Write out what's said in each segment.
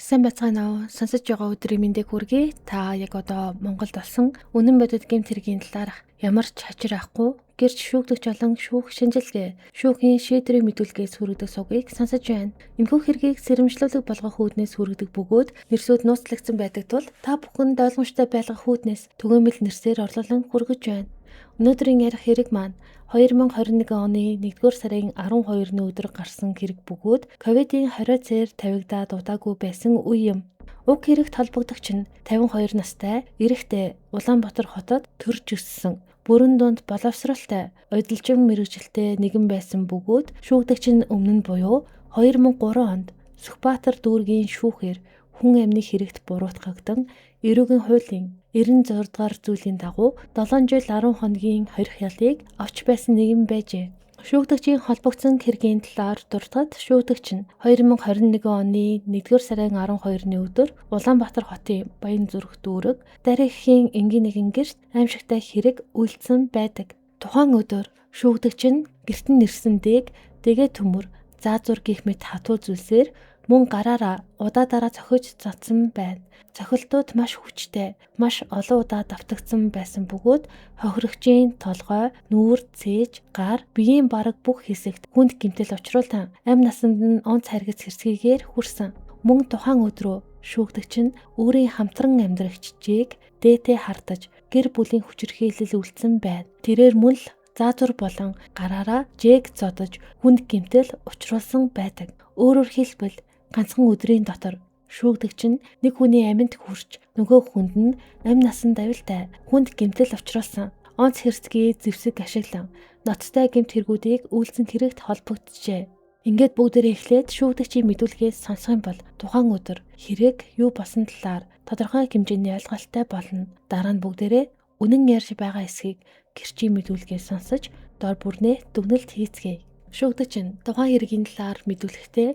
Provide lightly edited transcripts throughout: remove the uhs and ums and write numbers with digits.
Сайн байцгаана уу? Сонсож байгаа өдрийн мэндийг хүргэе. Та яг одоо Монголд болсон үнэн бодит гэмт хэргийн талаарх ямар ч хачир авахгүй гэрч шүүгдэгч болон шүүх шинжилгээ, шүүхийн шийдвэрийг мэдүүлгээс хүргэдэг сугийг сонсож байна. Энэхүү хэргийг сэрэмжлүүлэг болгох үүднээс хүргэдэг бөгөөд нэрсүүд нууцлагдсан байдаг тул та бүхэнд ойлгомжтой байлгах үүднээс түгээмэл нэрсээр орлуулан хүргэж байна. Өнөөдрийн ярих хэрэг маань 2021 оны 1-р сарын 12-ны өдөр гарсан хэрэг бөгөөд ковидын 20 тавигдаад удаагүй байсан үе юм. Уг хэрэгт холбогдогч нь 52 настай эрэгтэй Улаанбаатар хотод төрж өссөн. Бүрэн дунд боловсралтай, удалжин мэргэжилтэй нэгэн байсан бөгөөд шүүгдэгч нь өмнө нь буюу 2003 онд Сүхбаатар дүүргийн шүүхээр хүн амны хэрэгт буруутгагдан эрүүгийн хуулийн 96 дугаар зүйлийн дагуу 7 жил 10 хоногийн хорих ялыг авч байсан нэгэн байжээ. Шүүгдэгчийн холбогдсон хэргийн талаар дуртахад шүүгдэгч нь 2021 оны 1-р сарын 12-ны өдөр Улаанбаатар хотын Баянзүрх дүүрэг Дарихийн энгийн нэгэн гэрт аимшигтай хэрэг үйлдсэн байдаг. Тухайн өдөр шүүгдэгч нь гэрт нь нэрсэн дээг, дэгээ төмөр, заазуур гэх мэт хатуу зүйлсээр мөн гараараа удаа цохиж цацсан байна. Цохилтууд маш хүчтэй, маш олон удаа давтагдсан байсан бөгөөд хохирогчийн толгой, нүүр, цээж, гар, биеийн бараг бүх хэсэгт хүнд гэмтэл учруулан амь насанд нь онц харгас хэрсгийгээр хүрсэн. Мөн тухайн өдрөө шүүгдэгч нь өөрийн хамтран амьдрагч Жээг дээтэй хардаж гэр бүлийн хүчирхийлэл үлдсэн байна. Тэрээр мөн л заазуур болон гараараа Жээг зодож хүнд гэмтэл учруулсан байдаг. Өөрөөр хэлбэл ганцхан өдрийн дотор шүүгдэгч нь нэг хүний амьд хүрч нөгөө хүнд нь амь насан давилтай хүнд гэмтэл учруулсан. Онц хэрсгийн зэвсэг ашиглан ноцтой гэмт хэрэгүүдийг үйлцэн хэрэгт холбогджээ. Ингээд бүгдээрээ эхлээд шүүгдэгчийн мэдүүлгээс сонсох юм бол тухайн өдөр хэрэг юу болсон талаар тодорхой хэмжээний ойлголттой болно. Дараа нь бүгдээрээ үнэн ярьж байгаа эсхийг гэрчийн мэдүүлгээс сонсож дор бүрнээ дүгнэлт хийцгээе. Шүүгдэгч нь тухайн хэргийн талаар мэдүүлэхдээ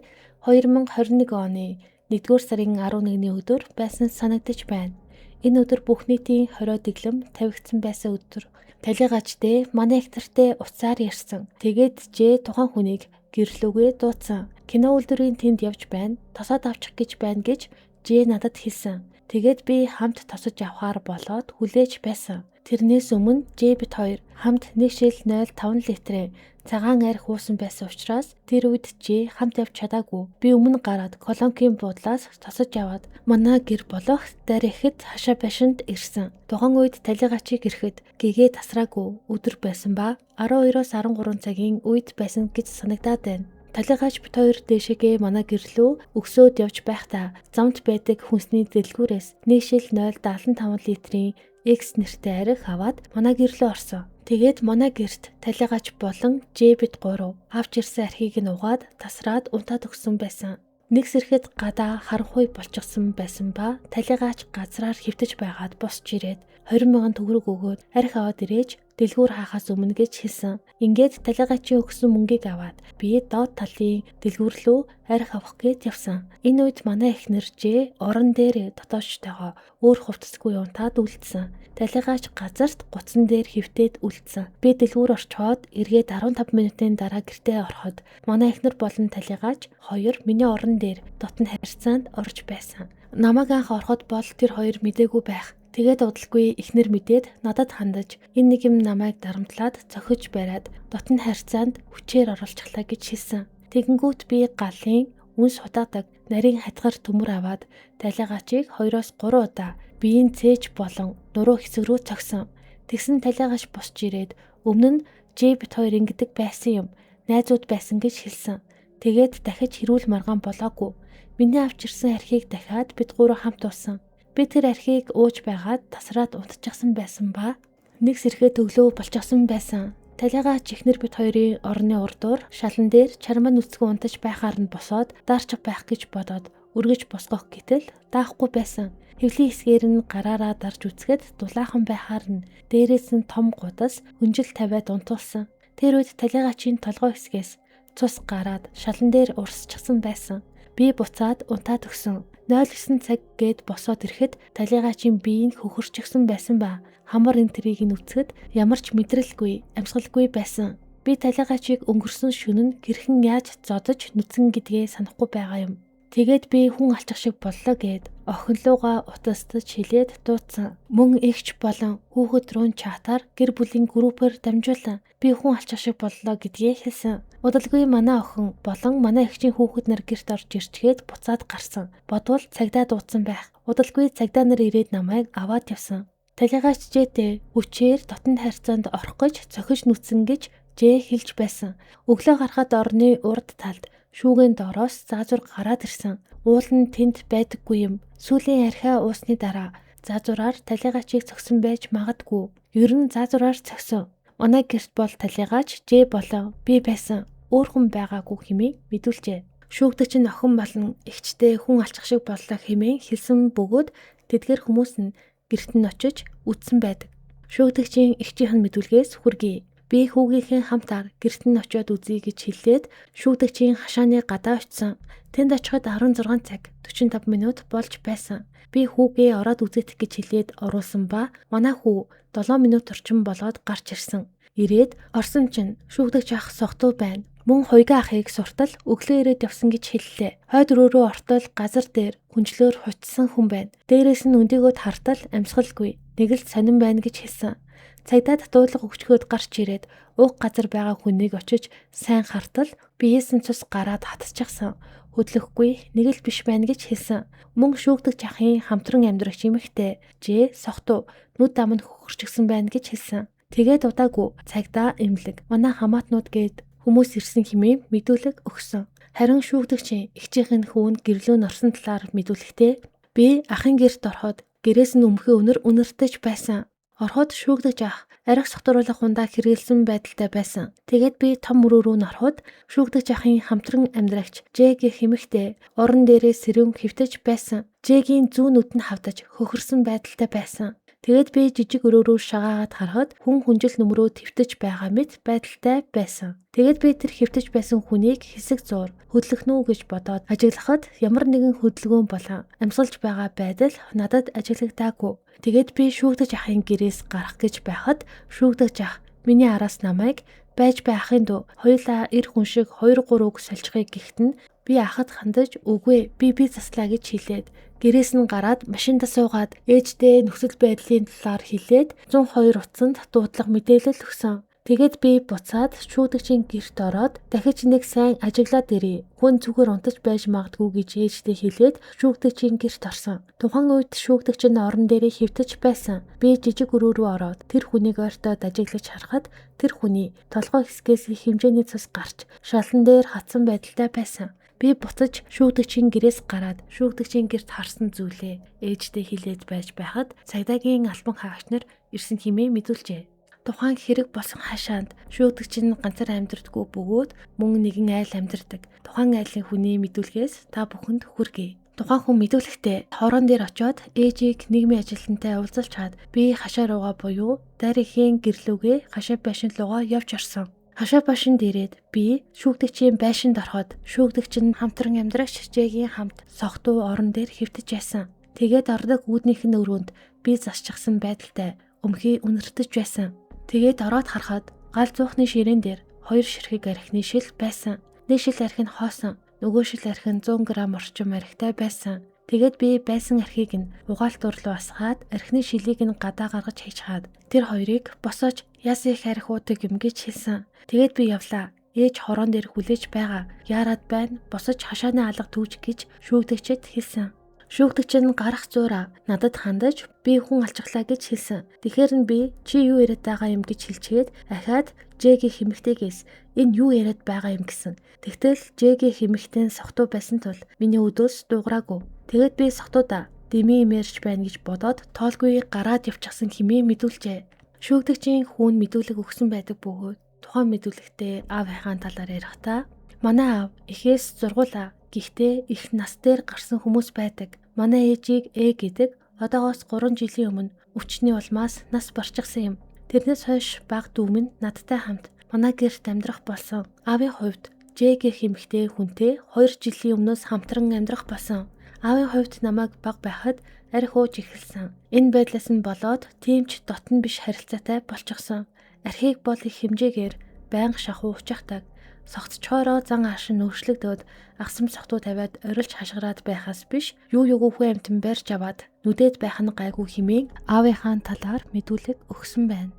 2021 оны 1-р сарын 11-ний өдөр байсан санагдаж байна. Энэ өдөр бүх нийтийн 20 дэглэм тавигдсан байсан өдөр. Талигаач дэ манай ихнэртэй уцаар ярьсан. Тэгээд Жэ тухайн хүнийг гэрлүүгээ дуудсан. Кино үйлдвэрийн тэнд явж байна. Тосоод авчих гэж байна гэж Жэ надад хэлсэн. Тэгээд би хамт тосож авахаар болоод хүлээж байсан. Тэрнээс өмнө Жэ бит хоёр хамт 1.05 литрийн цагаан арх уусан байсан учраас тэр үед Жэ хамт явж чадаагүй. Би өмнө гараад колонкийн буудлаас тосож аваад манай гэр болох Дарихэд хашаа байшинд ирсэн. Тухайн үед талигачийг ирэхэд гэгээ тасраагүй өдөр байсан ба 12-оос 13 цагийн үед байсан гэж санагдаад байна. Талигаач бит хоёр дээшээгээ манай гэрлүү өгсөөд явж байхдаа замд байдаг хүнсний дэлгүүрээс 1.075 литрийн X нэртэй арх аваад манай гэрлөө орсон. Тэгээд манай гэрт талигаач болон Жэ бит 3 авч ирсэн архийг нь угаад тасраад унтаад өгсөн байсан. Нэг сэрэхэд гадаа харанхуй болчихсон байсан ба талигаач газраар хөвтөж байгаад босч ирээд 20,000 төгрөг өгөөд арх аваад ирээж дэлгүүр хаахаас өмнө гэж хэлсэн. Ингээд талигаачийн өгсөн мөнгийг аваад би доод талын дэлгүүр рүү арх авах гээд явсан. Энэ үед манай эхнэр Жэ орон дээр дотоочтойгоо өөр хувцасгүй унтаад үлдсэн. Талигаач газарт гуцсан дээр хөвтөөд үлдсэн. Би дэлгүүр орчхоод эргээд 15 минутын дараа гэртээ ороход манай эхнэр болон талигаач хоёр миний орон дээр дотн харьцаанд орж байсан. Намайг анх ороход бол тэр хоёр мдээгүй байх. Тэгээд удалгүй эхнэр мэдээд надад хандаж энэ нэг юм намайг дарамтлаад цохиж бариад дотн харьцаанд хүчээр оруулчихлаа гэж хэлсэн. Тэгэнгүүт би галын үнс удаадаг нарийн хатгар төмөр аваад талигаачийг 2-3 удаа биеийн цээж болон нуруу хэсэг рүү цогсон. Тэгсэн талигаач босч ирээд өмнө нь Жэ бит хоёр ингэдэг байсан юм. Найзууд байсан гэж хэлсэн. Тэгээд дахиж хэрүүл маргаан болоогүй. Миний авч ирсэн архийг дахиад бид гурав хамт уусан. Би тэр архийг ууж байгаад тасраад унтчихсан байсан ба нэг сэрхээ төглөө болчихсон байсан. Талигаач эхнэр бит хоёрын орны урдуур шалан дээр чармаа нүцгэн унтаж байхаар нь босоод даарчих байх гэж бодоод өргөж босгох гэтэл даахгүй байсан. Хэвлийн хэсгээр нь гараараа дарж үцгээд дулаахан байхаар нь дээрээс нь том гудас өнжил тавиад унтуулсан. Тэр үед талигаачийн толгой хэсгээс цус гараад шалан дээр урсчихсан байсан. Би буцаад унтаад өгсөн. 09 цаг гээд босоод ирэхэд талигаачийн бие нь хөхөрчихсөн байсан ба хамар энтрийг нь үцгэд ямар ч мэдрэлгүй, амьсгалгүй байсан. Би талигаачийг өнгөрсөн шөнө нь хэрхэн яаж зодож нүцгэн гэдгээ санахгүй байгаа юм. Тэгээд би хүн алчих шиг боллоо гэд охинлуугаа утастаж хэлээд дуудсан. Мөн эгч болон хүүхэд рүү чатаар гэр бүлийн группээр дамжуулан би хүн алчих шиг боллоо гэдгийг хэлсэн. Удалгүй манай охин болон манай эгчийн хүүхэд нар гэрт орж ирчгээд буцаад гарсан. Бодвол цагдаа дуудсан байх. Удалгүй цагдаа нар ирээд намайг аваад явсан. Талигаач Жэтэй хүчээр дотн харьцаанд орох гэж цохиж нүцэн гэж Жэ хэлж байсан. Өглөө гарахад орны урд талд шүүгийн доороос заазуур гараад ирсэн. Уул нь тэнд байдаггүй юм. Сүүлийн архиа уусны дараа заазуураар талигаачийг цогсон байж магадгүй. Ер нь заазуураар цогсон. Манай гэрт бол талигаач Жэ болон би байсан. Өөр хүн байгаагүй хэмээн мэдүүлжээ. Шүүгдэгч нь охин болон эгчтэй хүн алчих шиг боллоо хэмээн хэлсэн бөгөөд тэдгээр хүмүүс нь гэрт нь очиж үтсэн байдаг. Шүүгдэгчийн эгчийнх нь мэдүүлгээс хүргэе. Би хүүгийнхээ хамтаар гэрт нь очиод үзье гэж хэлээд шүүгдэгчийн хашааны гадаа очисон. Тэнд очиход 16 цаг 45 минут болж байсан. Би хүүгээ ороод үзэх гэж хэлээд оруулсан ба манай хүү 7 минут орчим болоод гарч ирсэн. Ирээд орсон чинь шүүгдэгч ах согтуу байна. Мөн хуйгаа ахыг суртал өглөө ирээд явсан гэж хэллээ. Хойд рүүрөө ортол газар дээр хүнчлөөр хучсан хүн байна. Дээрээс нь өндийгөөд хартал амьсгалгүй. Нэг л сонирн байна гэж хэлсэн. Цагдаад дуудлага өгчгөөд гарч ирээд уг газар байгаа хүнийг очиж сайн хартал биеэс нь цус гараад хатчихсан. Хөдлөхгүй нэг л биш байна гэж хэлсэн. Мөн шүүгдэгч ахын хамтран амьдрагч эмэгтэй Жэ согтуу нүд ам нь хөхөрчгсөн байна гэж хэлсэн. Тэгээд удаагүй цагдаа эмнэлэг манай хамаатнууд гээд хүмүүс ирсэн хэмээн мэдүүлэг өгсөн. Харин шүүгдэгчийн эгчийнхэн хүүнд гэрлөө нь орсон талаар мэдүүлэхдээ би ахын гэрт ороход гэрээс нь өмхөө үнэртэж байсан. Ороход шүүгдэгч ах арх согтруулах хундаа хэрэгэлсэн байдалтай байсан. Тэгээд би том мөрөө рүү нороход шүүгдэгч ахын хамтран амьдрагч Жэ гэх эмэгтэй орон дээрээ сэрүүн хөвтөж байсан. Жэгийн зүүн нүд нь хавдаж хөхөрсөн байдалтай байсан. Тэгээд би жижиг өрөөрөө шагаагаад харахад хүн хүнжил нөмрөө твтэж байгаа мэт байдалтай байсан. Тэгээд би тэр хөвтөж байсан хүнийг хэсэг зуур хөдлөхнүү гэж бодоод ажиглахад ямар нэгэн хөдөлгөөн болон амьсгалж байгаа байдал надад ажиглагдаагүй. Тэгээд би шүүгдэж ахын гэрээс гарах гэж байхад шүүгдэж ах миний араас намайг байж бай ахын дүү хоёулаа эр хүн шиг 2-3 үг сольчихъя гэхэд нь би ахад хандаж үгүй би заслаа гэж хэлээд гэрээс нь гараад машинда суугаад ээжтэй нөхцөл байдлын талаар хэлээд 102 утсанд дуудлага мэдээлэл өгсөн. Тэгээд би буцаад шүүгдэгчийн гэрт ороод дахиж нэг сайн ажиглаад ирье. Хүн зүгээр унтаж байж магадгүй гэж ээжтэй хэлээд шүүгдэгчийн гэрт орсон. Тухайн үед шүүгдэгч нь орон дээрээ хөвтөж байсан. Би жижиг өрөө рүү ороод тэр хүнийг ойртоод ажиглаж харахад тэр хүний толгой хэсгээс их хэмжээний цус гарч шалан дээр хатсан байдалтай байсан. Би буцаж шүүгдэгчийн гэрээс гараад шүүгдэгчийн гэрт харсан зүйлээ ээжтэй хэлээд байж байхад цагдаагийн албан хаагч нар ирсэн хэмээн мэдүүлжээ. Тухайн хэрэг болсон хашаанд шүүгдэгч нь ганцаар амьдрдаггүй бөгөөд мөн нэгэн айл амьдрдаг. Тухайн айлын хүний мэдүүлгээс та бүхэнд хүргэе. Тухайн хүн мэдүүлэхдээ хоороон дээр очиод ээжийг нийгмийн ажилтнтай уулзалж чад би хашаа руугаа буюу дарихийн гэрлүүгээ хашаа байшин руугаа явж орсон. Хашаа байшин дээрээд би шүүгдэгчийн байшинд ороход шүүгдэгч нь хамтран амьдрагч Жэгийн хамт согтуу орон дээр хөвтөж байсан. Тэгээд ордог үүднийх нь өрөөнд би засчихсан байдалтай өмхий үнэртэж байсан. Тэгээд ороод харахад гал зуухны ширээн дээр 2 ширхэг архины шил байсан. Нэг шил архи нь хоосон, нөгөө шил архи нь 100 г орчим архитай байсан. Тэгээд би байсан архийг нь угаалтуур руу асгаад архины шилийг нь гадаа гаргаж хийж хаад тэр хоёрыг босоож яс их архи уудаг юм гэж хэлсэн. Тэгээд би явлаа. Ээж хороон дээр хүлээж байгаа. Яарад байна? Босож хашааны алга түүж гэж шүүгдэгчэд хэлсэн. Шүүгдэгч нь гарах зуураа надад хандаж би хүн алчглаа гэж хэлсэн. Тэгэхээр нь би чи юу яриад байгаа юм гэж хэлчихэд ахаад Жэгийн хэмэгтэйгээс энэ юу яриад байгаа юм гэсэн. Тэгтэл Жэгийн хэмэгтэй согтуу байсан тул миний өдөөс дуугараагүй. Тэгээд би согтуудаа дэмий имэрч байна гэж бодоод тоолгүй гараад явчихсан хэмээн мэдүүлжээ. Шүүгдэгчийн хүүн мэдүүлэг өгсөн байдаг бөгөөд тухайн мэдүүлэгтээ аав ахын талаар ярихдаа манай аав эхээс зургуулаа. Гэхдээ их нас дээр гарсан хүмүүс байдаг. Манай ээжийг гэдэг одоогоос 3 жилийн өмнө өвчний улмаас нас барчихсан юм. Тэрнээс хойш баг дүү минь надтай хамт манай гэрт амьдрах болсон. Аавын хувьд Жэгийн хэмэгтэй хүнтэй 2 жилийн өмнөөс хамтран амьдрах болсон. Аавын хувьд намайг баг байхад архи ууж эхэлсэн. Энэ байдлаас нь болоод тиймч дотн биш харилцаатай болчихсон. Архийг бол их хэмжээгээр байнга шахуу уучахдаа Согтчоороо зан ааш нь өөрчлөгдөөд агсам согтуу тавиад орилж хашгираад байхаас биш юу юугүй амтан барьж аваад нүдэд байх нь гайгүй хэмээн аавынхаа талаар мэдүүлэг өгсөн байна.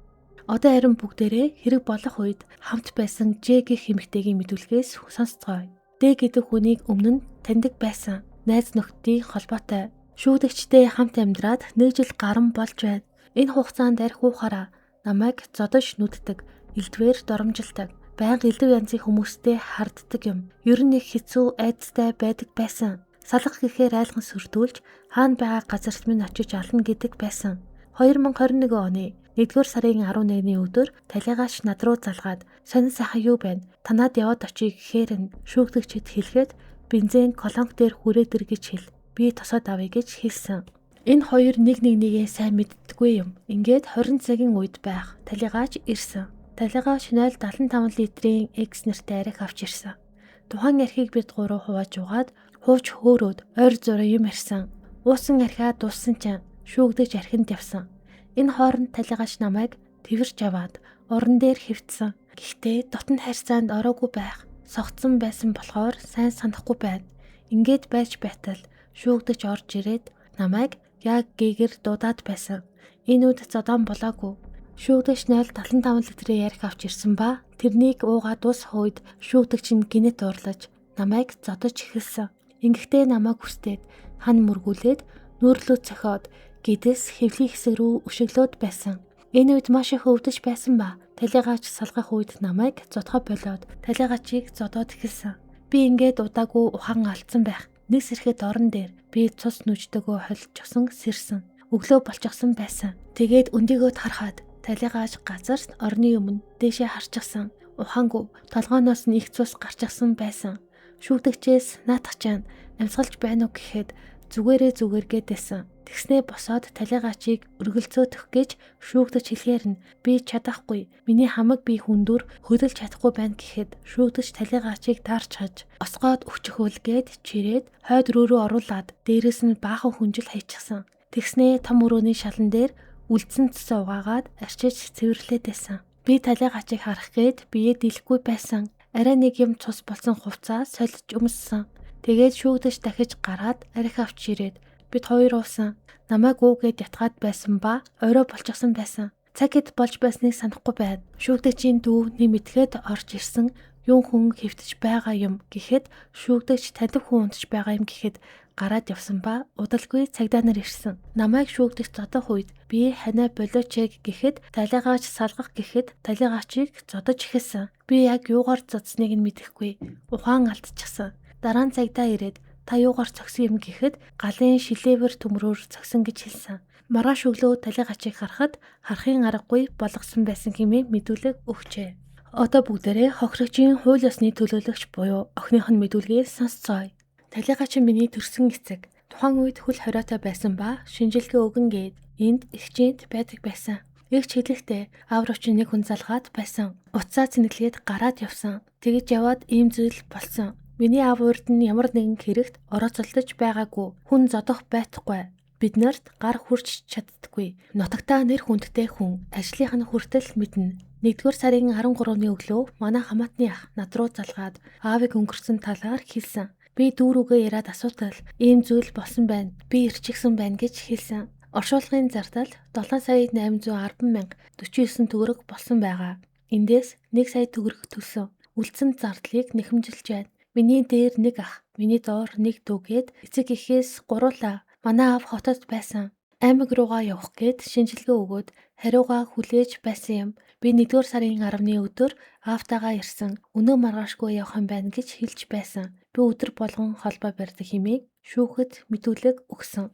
Одоо харин бүгдээрээ хэрэг болох үед хамт байсан Ж гэх эмэгтэйгийн мэдүүлгээс сонсцгоё. Д гэдэг хүнийг өмнө нь таньдаг байсан. Найз нөхдийн холбоотой. Шүүдэгчтэй хамт амьдраад 1 жил гарan болж байна. Энэ хугацаанд арх уухаараа намайг зодож нүддэг, элдвээр доромжилдаг, байнга элдв янзын хүмүүстэй харддаг юм. Ер нь их хэцүү айдастай байдаг байсан. Салах гэхээр айлган сүрдүүлж хаана байгаа газарт минь очиж ална гэдэг байсан. 2021 оны 1-р сарын 11-ний өдөр талигаач над руу залгаад сонин сайхан юу байна? Танаад яваад очие гэхээр нь шүүгдэгчэд хэлгээд бензин колонк дээр хүрээд ир гэж хэл. Би тосоод авъя гэж хэлсэн. Энэ хоёр нэг нэгнийгээ сайн мэддэггүй юм. Ингээд 20 цагийн үед байх. Талигаач ирсэн. Талигаач 0.75 литрийн X нэртэй арх авч ирсэн. Тухайн архийг бид гурав хувааж угаад хууч хөөрөөд ойр зураа юм арьсан. Уусан архиа дууссан чинь шүүгдэж архинд явсан. Энэ хооронд талигаач намайг тэрч аваад орон дээр хэвтсэн. Гэхдээ дотн харьцаанд ороогүй байх. Согтсон байсан болохоор сайн санахгүй байна. Ингээд байж байтал шүүгдэж орж ирээд намайг яг гээгэр дуудаад байсан. Энэ үед зодон болоогүй. Шүүгдэж 0.75 литрийн арх авч ирсэн ба тэрнийг уугаад дуусах үед шүүгдэгч нь гинэт уурлаж намайг зодож эхэлсэн. Ингэхдээ намайг хүсдээд хан мөргүүлээд нүүрлөө цохиод гэдэс хэвлийн хэсэг рүү өшөглөөд байсан. Энэ үед маш их өвдөж байсан ба талигаач салгах үед намайг зодхоо болоод талигаачийг зодоод эхэлсэн. Би ингээд удаагүй ухаан алдсан байх. Нэг сэрхэд орон дээр би цус нүждөгөө холжсон сэрсэн. Өглөө болчихсон байсан. Тэгээд өндийгөө харахад талигаач газарт орны өмнө дээшээ харчихсан. Ухаангүй толгооноос нь их цус гарчихсан байсан. Шүүгдэгчээс наадах чана амьсгалж байна уу гэхэд зүгээр гэдээсэн. Тэгснээ босоод талигаачийг өргөлцөөх гэж шүүгдэж хэлэхээр нь би чадахгүй. Миний хамаг би хүндүр хөдөлж чадахгүй байна гэхэд шүүгдэж талигаачийг таарч хаж осгоод өчөхүүлгээд чирээд хойд рүүрөө оруулаад дээрээс нь баахан хүнжил хайчихсан. Тэгснээ том өрөөний шалан дээр үлдсэн цэсээ угаагаад арчиж цэвэрлээд байсан. Би талигаачийг харах гээд биеэ дийлэхгүй байсан. Арай нэг юм цус болсон хувцас солиж өмссөн. Тэгээд шүүгдэж дахиж гараад арх авч ирээд бид хоёр уусан. Намайг уугээд ятгаад байсан ба орой болчихсон байсан. Цаг хэд болж байсныг санахгүй байна. Шүүгдэгчийн дүү нэг мэдгээд орж ирсэн. Юун хүн хэвтэж байгаа юм гэхэд шүүгдэгч таньдаг хүн унтж байгаа юм гэхэд гараад явсан ба удалгүй цагдаа нар ирсэн. Намайг шүүгдэгч зодох үед би ханаа болооч гэхэд талигаач салгах гэхэд талигаачийг зодож эхэлсэн. Би яг юугаар зодсныг нь мэдэхгүй. Ухаан алдчихсан. Дараа нь цагдаа ирээд та юугаар цогсон юм гэхэд галын шилээвэр төмрөөр цогсон гэж хэлсэн. Маргааш өглөө талигаачийг харахад харахын аргагүй болгосон байсан хэмээн мэдүүлэг өгчээ. Одоо бүгдээрээ хохирогчийн хууль ёсны төлөөлөгч буюу охиных нь мэдүүлгийг сонсцгоё. Талигаач миний төрсөн эцэг. Тухайн үед хөл хориотой байсан ба шинжилгээ өгөн гээд энд эгчээнд байдаг байсан. Эгч хэлэхдээ аав руу чинь нэг хүн залгаад байсан. Уцаа цэнэглээд гараад явсан. Тэгэж яваад ийм зүйл болсон. Миний аав урд нь ямар нэгэн хэрэгт орооцолдож байгаагүй. Хүн зодох байтугай. Биднэрт гар хүрч чаддаггүй. Нутагтаа нэр хүндтэй хүн. Ажлынх нь хүртэл мэднэ. 1-р сарын 13-ны өглөө манай хамаатны ах над руу залгаад аавыг өнгөрсөн талаар хэлсэн. Би дүүрүүгээ яриад асуутал ийм зүйл болсон байна. Би ирчихсэн байна гэж хэлсэн. Оршуулгын зардал 7,810,049 төгрөг болсон байгаа. Эндээс 1 сая төгрөг төлсөн. Үлдсэн зардлыг нэхэмжилж байна. Миний дээр нэг ах, миний доор нэг дүүгээд эцэг эхээс гуруулаа. Манай аав хотод байсан. Аймаг руугаа явах гээд шинжилгээ өгөөд хариугаа хүлээж байсан юм. Би 1-р сарын 10-ны өдөр аавтайгаа ирсэн. Өнөө маргаашгүй явах юм байна гэж хэлж байсан. Би өдөр болгон холбоо барьдаг хэмээн шүүхэд мэдүүлэг өгсөн.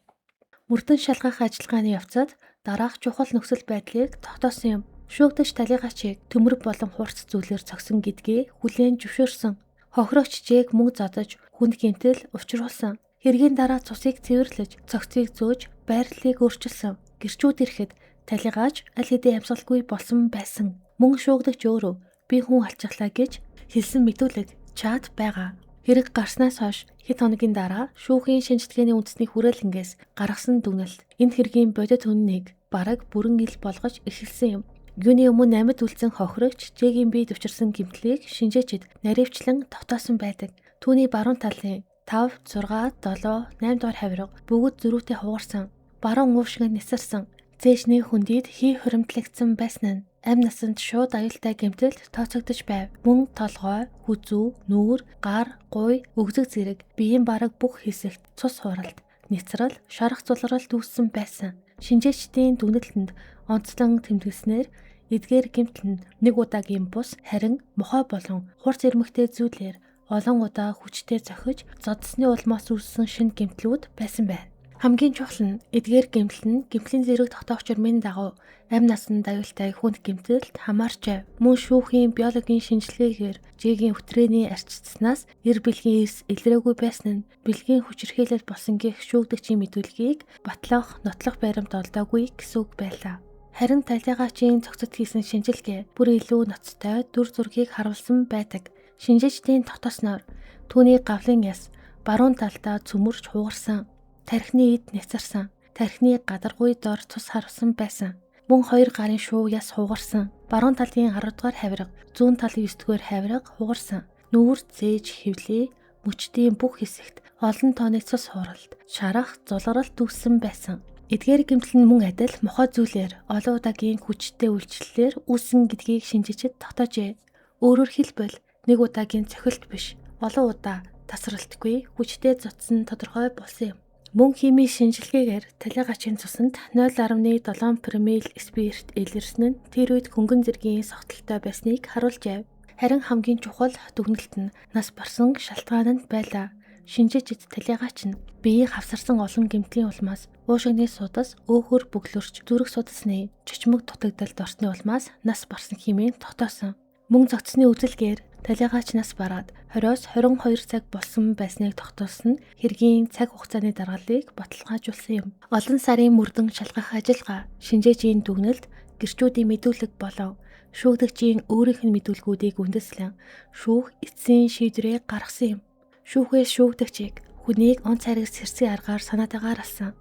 Мөрдөн шалгах ажиллагааны явцад дараах чухал нөхцөл байдлыг тогтоосон юм. Шүүгдэж талигаачийг төмөр болон хурц зүйлээр цогсон гэдгээ хүлээн зөвшөөрсөн. Хохирогч Жэг мөнгө зодож хүнд гэмтэл учруулсан. Хэргийн дараа цусыг цэвэрлэж, цогцыг зөөж, байрлалыг өөрчилсөн. Гэрчүүд ирэхэд талигаач аль хэдийн амьсгалгүй болсон байсан. Мөн шуугдагч өөрөө би хүн алчглаа гэж хэлсэн мэдүүлэг чат байгаа. Хэрэг гарснаас хойш хэд хоногийн дараа шүүхийн шинжилгээний үндэсний хүрээлэнгээс гаргасан дүгнэлт энэ хэргийн бодит үннийг бараг бүрэн ил болгож эхэлсэн юм. Юуны өмнө амьд үлдсэн хохирогч Жэгийн биед учирсан гэмтлийг шинжээчид наривчлан тогтоосон байдаг. Түүний баруун талын 5, 6, 7, 8 дугаар хавирга бүгд зөрүүтэй хугарсан. Баруун уушиг нь нисарсан. Цээжний хүндийд хий хуримтлагдсан байсан нь амь насанд шууд аюултай гэмтэлд тооцогдож байв. Мөн толгой, хүзүү, нүүр, гар, гуй, өгзөг зэрэг биеийн бараг бүх хэсэгт цус хуралд, нэцрал, шарах зулрал дүүссэн байсан. Шинжээчдийн дүгнэлтэнд онцлон тэмдэглэснээр эдгээр гэмтэл нь нэг удаагийн бус харин мохой болон хурц ирмэгтэй зүйлээр олон удаа хүчтэй зохиж зодсны улмаас үүссэн шинэ гэмтлүүд байсан байна. Хамгийн чухал нь эдгээр гэмтэл нь гэмтлийн зэрэг тогтоох журмын дагуу амь насанд аюултай хүнд гэмтэлд хамаарч байв. Мөн шүүхийн биологийн шинжилгээгээр Жэгийн хөтрээний арчицснаас эр бэлгийн эрс илрээгүй байсан нь бэлгийн хүчирхийлэл болсон гэх шүүгдэгчийн мэдүүлгийг батлах, нотлох баримт олдоогүй гэсэн үг байлаа. Харин талигаачийн цогцод хийсэн шинжилгээ бүр илүү ноцтой дүр зургийг харуулсан байдаг. Шинжээчдийн тогтоосноор түүний гавлын яс баруун талдаа цөмөрч хугарсан. Тархины эд няцарсан. Тархины гадаргуй дор цус харсан байсан. Мөн хоёр гарын шуу яс хугарсан. Баруун талын 10 дугаар хавирга, зүүн талын 9 дугаар хавирга хугарсан. Нүүр, зээж, хөвлий, мөчдийн бүх хэсэгт олон тооны цус хуралд, шарах, зулгаралт дүүссэн байсан. Эдгээр гэмтэл нь мөн адил мохой зүйлээр олон удаагийн хүчтэй үйлчлэлээр үүссэн гэдгийг шинжээчид тогтоожээ. Өөрөөр хэлбэл нэг удаагийн цохилт биш, олон удаа тасралтгүй хүчтэй зодсон тодорхой болсон юм. Мөн химийн шинжилгээгээр талигаачийн цуснд 0.7 промил спирт илэрсэн нь тэр үед хөнгөн зэргийн согтолтой байсныг харуулж байв. Харин хамгийн чухал дүгнэлт нь нас барсан шалтгаан нь байлаа. Шинжээчид талигаач нь биеийг хавсарсан олон гэмтлийн улмаас уушигны судас өөхөр бөглөрч зүрх судасны чөчмөг дутагдалд орсны улмаас нас барсан хэмээн тогтоосон. Мөн зогцсны үзэлгээр талигаач нас бараад 20-22 цаг болсон байсныг тогтоосон нь хэргийн цаг хугацааны даргааллыг баталгаажуулсан юм. Олон сарын мөрдөн шалгах ажиллагаа, шинжээчийн дүгнэлт, гэрчүүдийн мэдүүлэг болон шүүгдэгчийн өөрийнх нь мэдүүлгүүдийг үндэслэн шүүх эцсийн шийдвэрээ гаргасан юм. Шүүхээс шүүгдэгчийг хүнийг он цайрагс хэрцгий аргаар санаатаагаар алсан.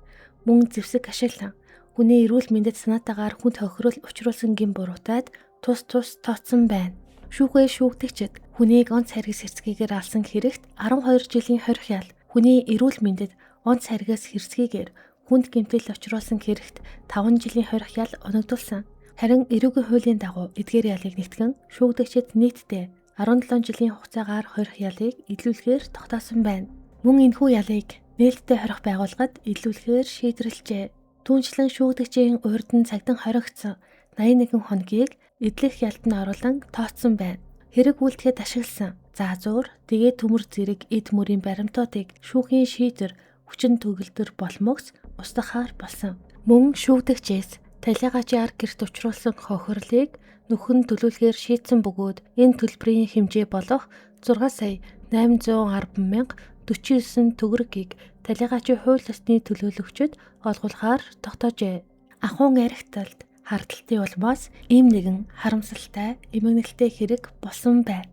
Мөн зэвсэг ашиглан хүний эрүүл мэндэд санаатаагаар хүнд хохирол учруулсан гин буруутаад тус тооцсон байна. Шүүхээс шүүгдэгчид хүнийг он цайрагс хэрцгийгээр алсан хэрэгт 12 жилийн хорих ял, хүний эрүүл мэндэд он цайрагс хэрцгийгээр хүнд гэмтэл учруулсан хэрэгт 5 жилийн хорих ял оногдуулсан. Харин эрүүгийн хуулийн дагуу эдгээр ялыг нэгтгэн шүүгдэгчид нийтдээ 17 жилийн хугацаагаар хорих ялыг илүүлэхээр тогтоосон байна. Мөн энэхүү ялыг нээлттэй хорих байгууллагад илүүлэхээр шийдвэрлэжээ. Түүнчлэн шүүгдэгчийн урьд нь цагдан хоригдсон 81 хоногийг эдлэх ялтанд оруулан тооцсон байна. Хэрэг үйлдэхэд ашигласан заазуур, тэгээд төмөр зэрэг эд мөрийн баримтуудыг шүүхийн шийдвэр хүчин төгөлдөр болмогц устгахаар болсон. Мөн шүүгдэгчээс талигаачийн арга гэрт учруулсан хохирлыг нөхөн төлөвлөхээр шийдсэн бөгөөд энэ төлбөрийн хэмжээ болох 6,810,049 төгрөгийг талигаачийн хууль ёсны төлөөлөгчид олгуулахаар тогтоожээ. Ахуйн архиталд хардталтын улмаас ийм нэгэн харамсалтай эмгэнэлтэй хэрэг болсон байна.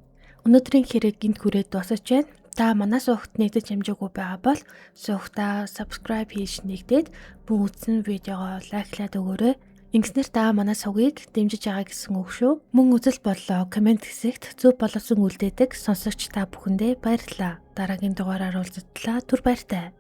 Өнөөдрийн хэрэг энд хүрээд дуусаж байна. Та манай сувагт нэгдэж амжаагүй байгаа бол сувагтаа subscribe хийж нэгдээд бүх үзсэн видеогоо лайклаад өгөөрэй. Ингэснээр та манай сувгийг дэмжиж байгаа гэсэн үг шүү. Мөн үзэл бодлоо комент хэсэгт зөв боловсон үлдээдэг сонсогч та бүхэндээ баярлалаа. Дараагийн дугаараар уулзтлаа. Түр баяртай.